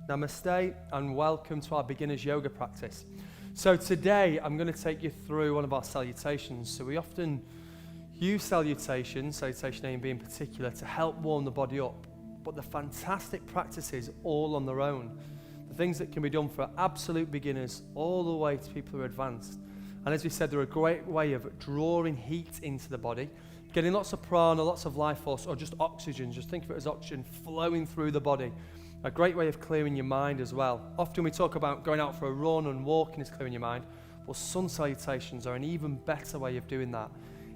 Namaste and welcome to our beginners yoga practice. So today I'm going to take you through one of our salutations. So we often use salutation A and B in particular, to help warm the body up. But the fantastic practices all on their own. The things that can be done for absolute beginners all the way to people who are advanced. And as we said, they're a great way of drawing heat into the body, getting lots of prana, lots of life force, or just oxygen. Just think of it as oxygen flowing through the body. A great way of clearing your mind as well. Often we talk about going out for a run and walking is clearing your mind. Well, sun salutations are an even better way of doing that.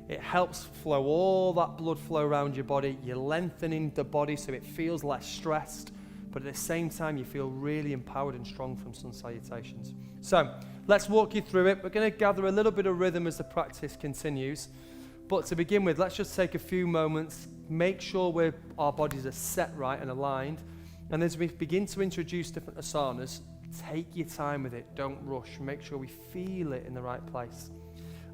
It helps flow all that blood flow around your body. You're lengthening the body so it feels less stressed, but at the same time you feel really empowered and strong from sun salutations. So let's walk you through it. We're going to gather a little bit of rhythm as the practice continues. But to begin with, let's just take a few moments, make sure our bodies are set right and aligned. And as we begin to introduce different asanas, take your time with it, don't rush, make sure we feel it in the right place.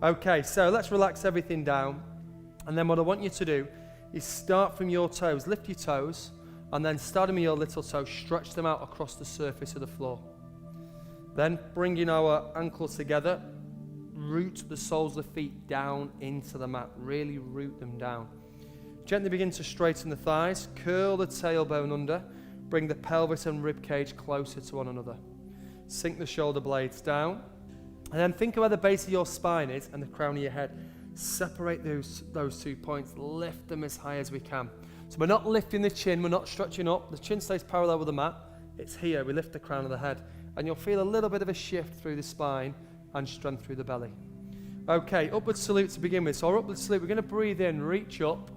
Okay, so let's relax everything down, and then what I want you to do is start from your toes, lift your toes, and then starting with your little toes, stretch them out across the surface of the floor. Then bringing our ankles together, root the soles of the feet down into the mat, really root them down. Gently begin to straighten the thighs, curl the tailbone under, bring the pelvis and rib cage closer to one another. Sink the shoulder blades down. And then think of where the base of your spine is and the crown of your head. Separate those 2 points. Lift them as high as we can. So we're not lifting the chin. We're not stretching up. The chin stays parallel with the mat. It's here. We lift the crown of the head. And you'll feel a little bit of a shift through the spine and strength through the belly. Okay, upward salute to begin with. So our upward salute, we're going to breathe in, reach up.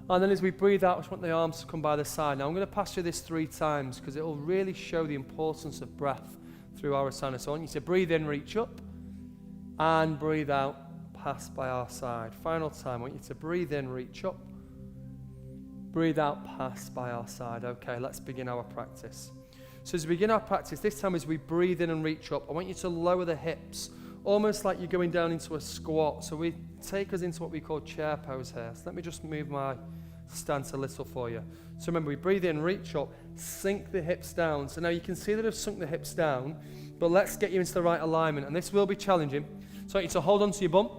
And then as we breathe out, I just want the arms to come by the side. Now I'm going to pass you this 3 times because it will really show the importance of breath through our asana. So I want you to breathe in, reach up, and breathe out, pass by our side. Final time, I want you to breathe in, reach up, breathe out, pass by our side. Okay, let's begin our practice. So as we begin our practice, this time as we breathe in and reach up, I want you to lower the hips, almost like you're going down into a squat. So we take us into what we call chair pose here. So let me just move my stance a little for you. So remember, we breathe in, reach up, sink the hips down. So now you can see that I've sunk the hips down, but let's get you into the right alignment. And this will be challenging. So I want you to hold on to your bum.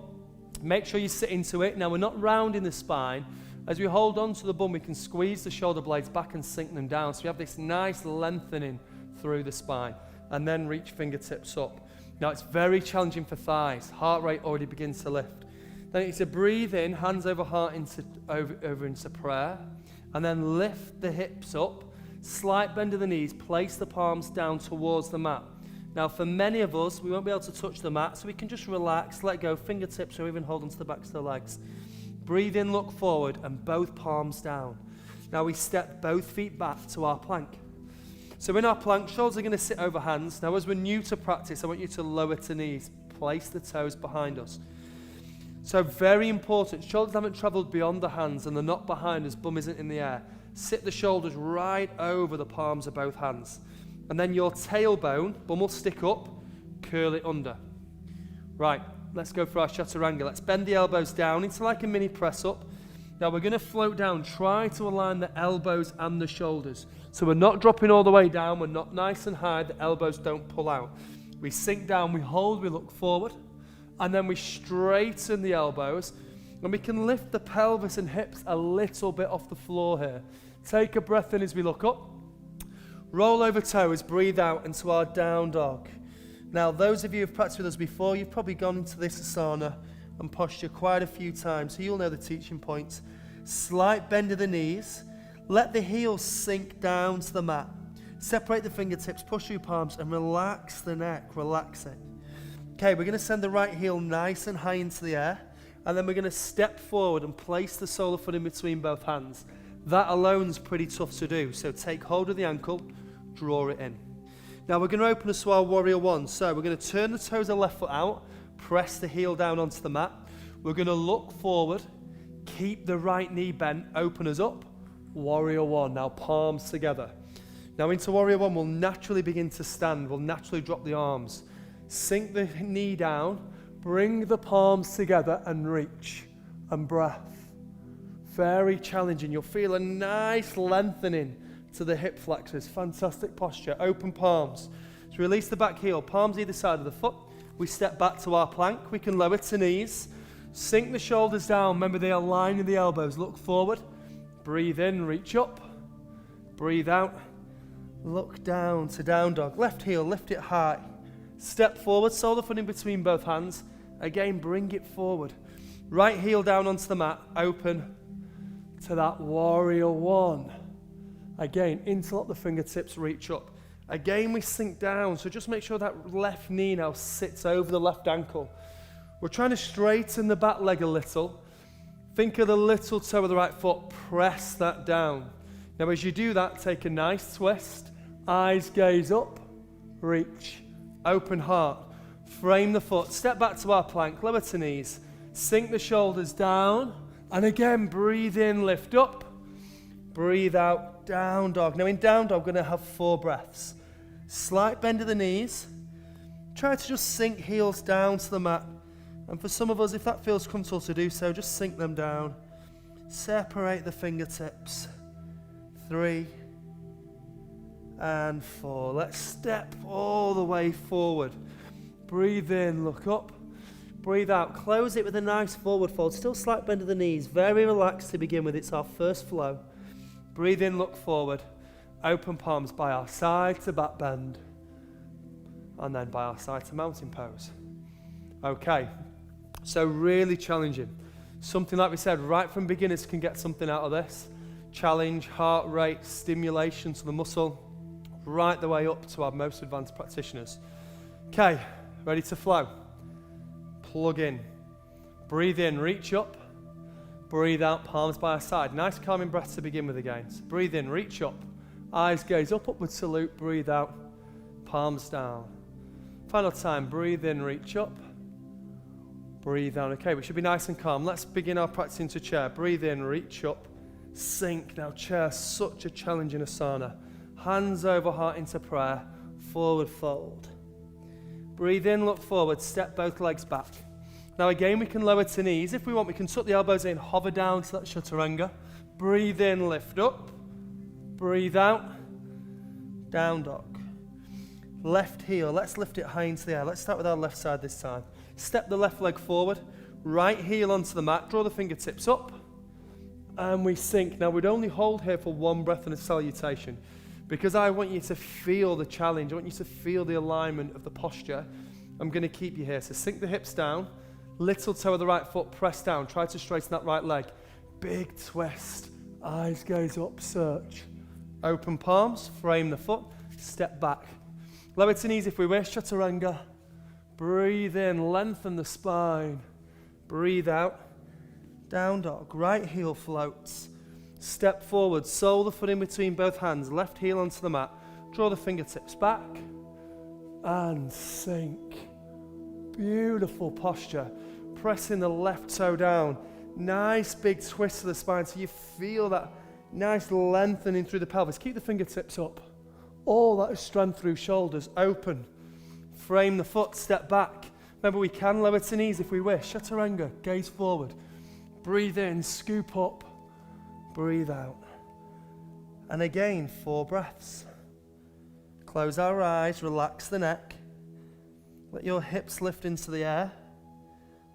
Make sure you sit into it. Now we're not rounding the spine. As we hold on to the bum, we can squeeze the shoulder blades back and sink them down. So we have this nice lengthening through the spine. And then reach fingertips up. Now it's very challenging for thighs. Heart rate already begins to lift. Then you need to breathe in, hands over heart over into prayer. And then lift the hips up. Slight bend of the knees. Place the palms down towards the mat. Now for many of us, we won't be able to touch the mat, so we can just relax, let go, fingertips, or even hold onto the backs of the legs. Breathe in, look forward, and both palms down. Now we step both feet back to our plank. So in our plank, shoulders are going to sit over hands. Now as we're new to practice, I want you to lower to knees. Place the toes behind us. So very important, shoulders haven't travelled beyond the hands and they're not behind us, bum isn't in the air. Sit the shoulders right over the palms of both hands. And then your tailbone, bum will stick up, curl it under. Right, let's go for our chaturanga. Let's bend the elbows down into like a mini press up. Now we're going to float down. Try to align the elbows and the shoulders. So we're not dropping all the way down. We're not nice and high. The elbows don't pull out. We sink down, we hold, we look forward. And then we straighten the elbows. And we can lift the pelvis and hips a little bit off the floor here. Take a breath in as we look up. Roll over toes, breathe out into our down dog. Now, those of you who've practiced with us before, you've probably gone into this asana and posture quite a few times, so you'll know the teaching points. Slight bend of the knees. Let the heels sink down to the mat. Separate the fingertips, push your palms, and relax the neck, relax it. Okay, we're going to send the right heel nice and high into the air, and then we're going to step forward and place the sole of foot in between both hands. That alone's pretty tough to do, so take hold of the ankle, draw it in. Now we're going to open us to our warrior one. So we're going to turn the toes of the left foot out, press the heel down onto the mat. We're going to look forward, keep the right knee bent, open us up, warrior one. Now palms together. Now into warrior one, we'll naturally begin to stand. We'll naturally drop the arms. Sink the knee down, bring the palms together and reach, and breath. Very challenging. You'll feel a nice lengthening to the hip flexors. Fantastic posture. Open palms. So release the back heel, palms either side of the foot. We step back to our plank. We can lower to knees. Sink the shoulders down. Remember, they are lining the elbows. Look forward. Breathe in, reach up. Breathe out. Look down to down dog. Left heel, lift it high. Step forward, sole the foot in between both hands. Again, bring it forward. Right heel down onto the mat. Open to that warrior one. Again, interlock the fingertips, reach up. Again, we sink down, so just make sure that left knee now sits over the left ankle. We're trying to straighten the back leg a little. Think of the little toe of the right foot, press that down. Now as you do that, take a nice twist, eyes gaze up, reach, open heart, frame the foot, step back to our plank, lower to knees, sink the shoulders down, and again, breathe in, lift up, breathe out, down dog. Now in down dog, we're going to have 4 breaths. Slight bend of the knees, try to just sink heels down to the mat. And for some of us, if that feels comfortable to do so, just sink them down. Separate the fingertips. 3 and 4. Let's step all the way forward. Breathe in, look up. Breathe out. Close it with a nice forward fold. Still slight bend of the knees. Very relaxed to begin with. It's our first flow. Breathe in, look forward. Open palms by our side to back bend. And then by our side to mountain pose. Okay. So really challenging. Something like we said, right from beginners can get something out of this. Challenge, heart rate, stimulation to the muscle, right the way up to our most advanced practitioners. Okay, ready to flow. Plug in. Breathe in, reach up. Breathe out, palms by our side. Nice calming breath to begin with again. So breathe in, reach up. Eyes gaze up, upward salute. Breathe out, palms down. Final time, breathe in, reach up. Breathe down. Okay, we should be nice and calm. Let's begin our practice into chair. Breathe in, reach up, sink. Now chair, such a challenging asana. Hands over heart into prayer. Forward fold. Breathe in, look forward, step both legs back. Now again, we can lower to knees. If we want, we can tuck the elbows in, hover down to that chaturanga. Breathe in, lift up. Breathe out. Down dog. Left heel, let's lift it high into the air. Let's start with our left side this time. Step the left leg forward. Right heel onto the mat. Draw the fingertips up. And we sink. Now we'd only hold here for 1 breath and a salutation. Because I want you to feel the challenge. I want you to feel the alignment of the posture. I'm going to keep you here. So sink the hips down. Little toe of the right foot, press down. Try to straighten that right leg. Big twist. Eyes gaze up, search. Open palms, frame the foot, step back. Lower to knees if we wish, chaturanga. Breathe in, lengthen the spine. Breathe out. Down dog. Right heel floats. Step forward, sole the foot in between both hands. Left heel onto the mat. Draw the fingertips back. And sink. Beautiful posture. Pressing the left toe down. Nice big twist to the spine so you feel that nice lengthening through the pelvis. Keep the fingertips up. All that is strength through shoulders. Open. Frame the foot, step back. Remember, we can lower to knees if we wish. Chaturanga, gaze forward. Breathe in, scoop up. Breathe out. And again, 4 breaths. Close our eyes, relax the neck. Let your hips lift into the air.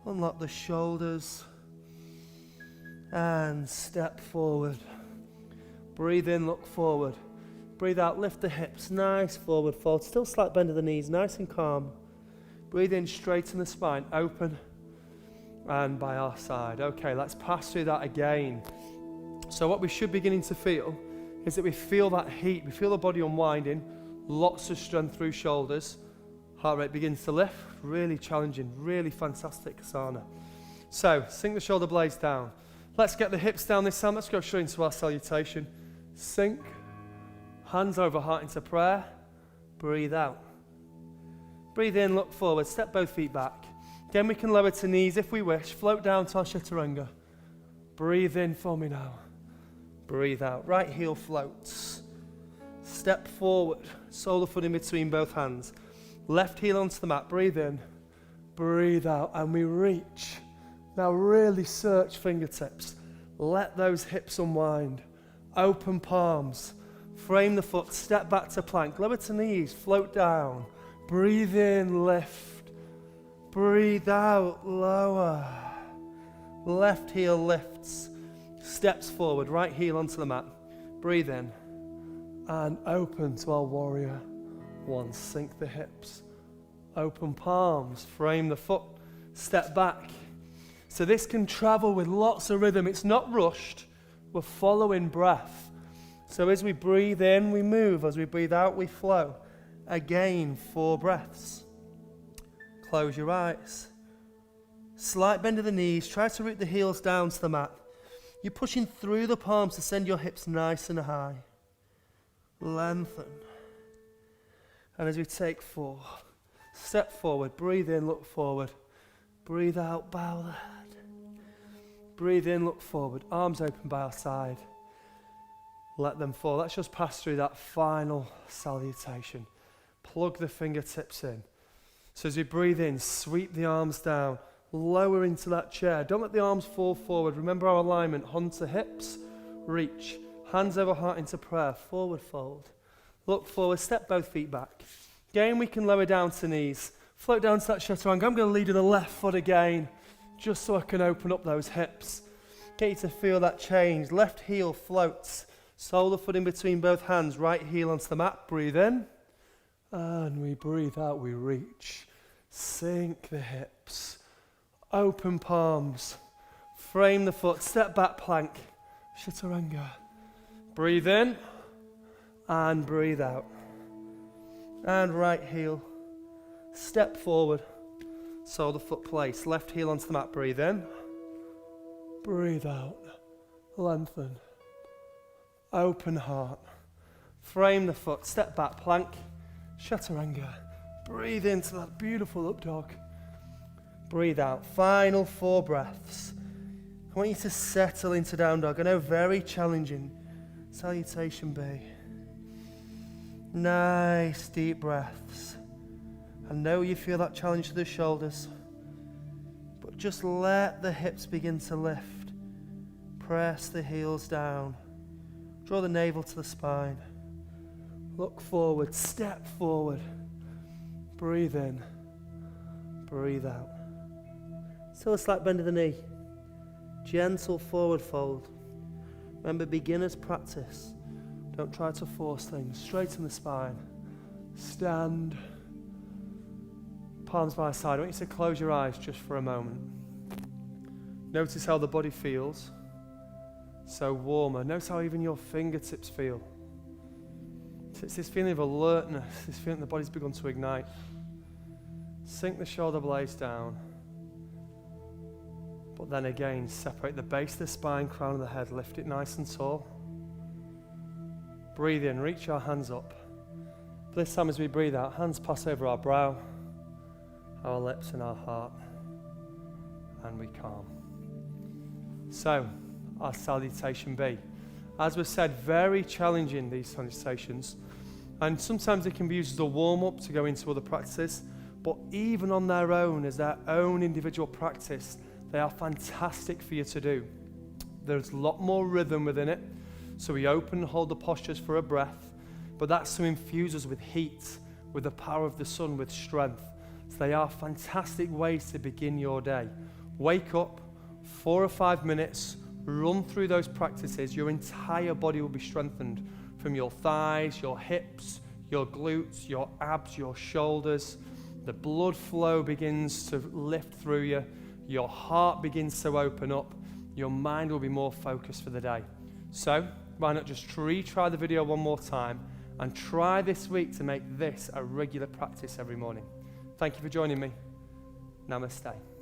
Unlock the shoulders. And step forward. Breathe in, look forward. Breathe out, lift the hips. Nice forward fold. Still slight bend of the knees, nice and calm. Breathe in, straighten the spine, open. And by our side. Okay, let's pass through that again. So what we should be beginning to feel is that we feel that heat. We feel the body unwinding. Lots of strength through shoulders. Heart rate begins to lift. Really challenging, really fantastic asana. So, sink the shoulder blades down. Let's get the hips down this time. Let's go straight into our salutation. Sink. Hands over heart into prayer. Breathe out. Breathe in, look forward. Step both feet back. Again, we can lower to knees if we wish. Float down to our chaturanga. Breathe in for me now. Breathe out. Right heel floats. Step forward. Sole the foot in between both hands. Left heel onto the mat. Breathe in. Breathe out. And we reach. Now really search fingertips. Let those hips unwind. Open palms. Frame the foot, step back to plank, lower to knees, float down. Breathe in, lift. Breathe out, lower. Left heel lifts, steps forward, right heel onto the mat. Breathe in and open to our warrior one. Sink the hips, open palms, frame the foot, step back. So this can travel with lots of rhythm. It's not rushed, we're following breath. So as we breathe in, we move. As we breathe out, we flow. Again, 4 breaths. Close your eyes. Slight bend of the knees. Try to root the heels down to the mat. You're pushing through the palms to send your hips nice and high. Lengthen. And as we take 4, step forward. Breathe in, look forward. Breathe out, bow the head. Breathe in, look forward. Arms open by our side. Let them fall. Let's just pass through that final salutation. Plug the fingertips in. So as we breathe in, sweep the arms down. Lower into that chair. Don't let the arms fall forward. Remember our alignment. Hunter hips, reach. Hands over heart into prayer. Forward fold. Look forward. Step both feet back. Again, we can lower down to knees. Float down to that chaturanga. I'm going to lead with the left foot again, just so I can open up those hips. Get you to feel that change. Left heel floats. Sole the foot in between both hands. Right heel onto the mat. Breathe in. And we breathe out. We reach. Sink the hips. Open palms. Frame the foot. Step back plank. Chaturanga. Breathe in. And breathe out. And right heel. Step forward. Sole the foot place. Left heel onto the mat. Breathe in. Breathe out. Lengthen. Open heart. Frame the foot. Step back plank. Chaturanga. Breathe into that beautiful up dog. Breathe out. Final 4 breaths. I want you to settle into down dog. I know, very challenging. Salutation B. Nice deep breaths. I know you feel that challenge to the shoulders, but just let the hips begin to lift. Press the heels down. Draw the navel to the spine. Look forward, step forward. Breathe in, breathe out. Still a slight bend of the knee. Gentle forward fold. Remember, beginner's practice. Don't try to force things. Straighten the spine. Stand. Palms by side. I want you to close your eyes just for a moment. Notice how the body feels. So warmer. Notice how even your fingertips feel. It's this feeling of alertness, this feeling the body's begun to ignite. Sink the shoulder blades down. But then again, separate the base of the spine, crown of the head, lift it nice and tall. Breathe in, reach your hands up. This time as we breathe out, hands pass over our brow, our lips and our heart, and we calm. So, our salutation B. As was said, very challenging, these salutations, and sometimes they can be used as a warm-up to go into other practices, but even on their own, as their own individual practice, they are fantastic for you to do. There's a lot more rhythm within it, so we open and hold the postures for a breath, but that's to infuse us with heat, with the power of the sun, with strength. So they are fantastic ways to begin your day. Wake up, 4 or 5 minutes, run through those practices. Your entire body will be strengthened, from your thighs, your hips, your glutes, your abs, your shoulders. The blood flow begins to lift through you. Your heart begins to open up. Your mind will be more focused for the day. So why not just retry the video one more time and try this week to make this a regular practice every morning. Thank you for joining me. Namaste.